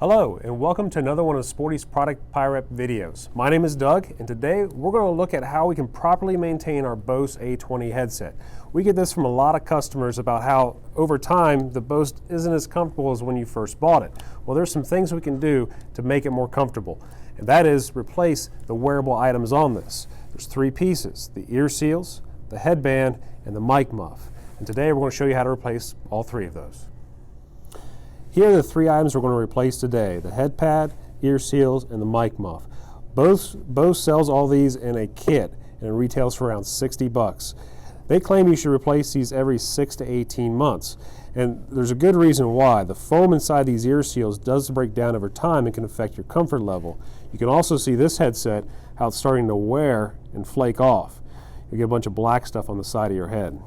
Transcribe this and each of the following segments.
Hello and welcome to another one of Sporty's Product PIREP videos. My name is Doug and today we're going to look at how we can properly maintain our Bose A20 headset. We get this from a lot of customers about how over time the Bose isn't as comfortable as when you first bought it. Well, there's some things we can do to make it more comfortable, and that is replace the wearable items on this. There's three pieces: the ear seals, the headband, and the mic muff. And today we're going to show you how to replace all three of those. Here are the three items we're going to replace today: the head pad, ear seals, and the mic muff. Bose sells all these in a kit and it retails for around 60 bucks. They claim you should replace these every 6 to 18 months. And there's a good reason why. The foam inside these ear seals does break down over time and can affect your comfort level. You can also see this headset, how it's starting to wear and flake off. You get a bunch of black stuff on the side of your head.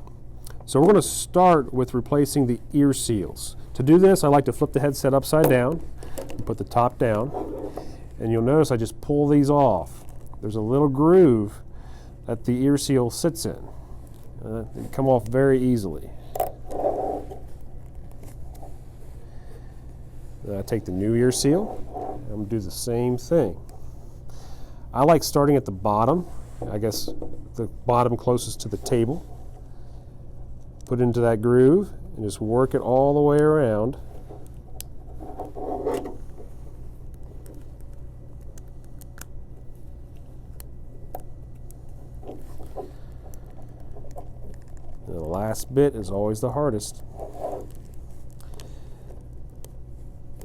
So we're going to start with replacing the ear seals. To do this, I like to flip the headset upside down and put the top down. And you'll notice I just pull these off. There's a little groove that the ear seal sits in. They come off very easily. Then I take the new ear seal. I'm going to do the same thing. I like starting at the bottom, I guess the bottom closest to the table. Put it into that groove and just work it all the way around. And the last bit is always the hardest.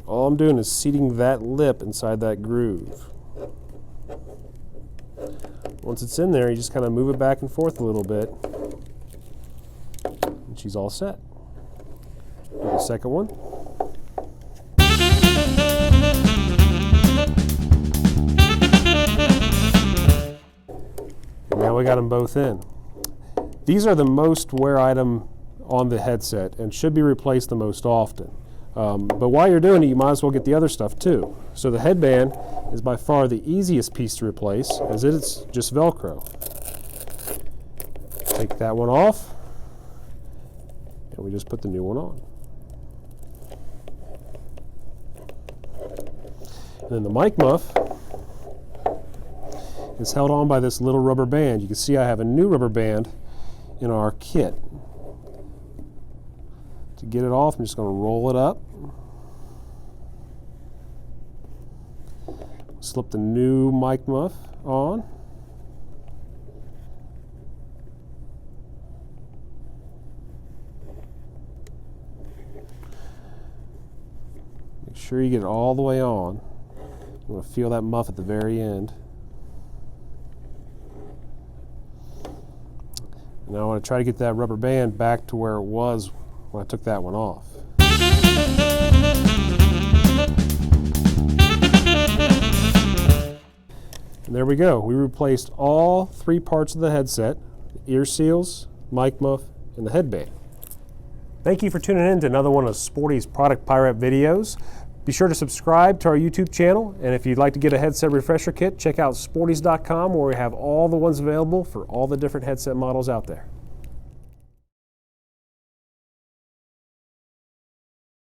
All I'm doing is seating that lip inside that groove. Once it's in there, you just kind of move it back and forth a little bit. And she's all set. Do the second one. And now we got them both in. These are the most wear item on the headset and should be replaced the most often. But while you're doing it, you might as well get the other stuff too. So the headband is by far the easiest piece to replace, as it's just Velcro. Take that one off, and we just put the new one on. And then the mic muff is held on by this little rubber band. You can see I have a new rubber band in our kit. To get it off, I'm just going to roll it up. Slip the new mic muff on. Make sure you get it all the way on. You want to feel that muff at the very end. And now I want to try to get that rubber band back to where it was when I took that one off. And there we go. We replaced all three parts of the headset: the ear seals, mic muff, and the headband. Thank you for tuning in to another one of Sporty's Product PIREP videos. Be sure to subscribe to our YouTube channel, and if you'd like to get a headset refresher kit, check out sportys.com, where we have all the ones available for all the different headset models out there.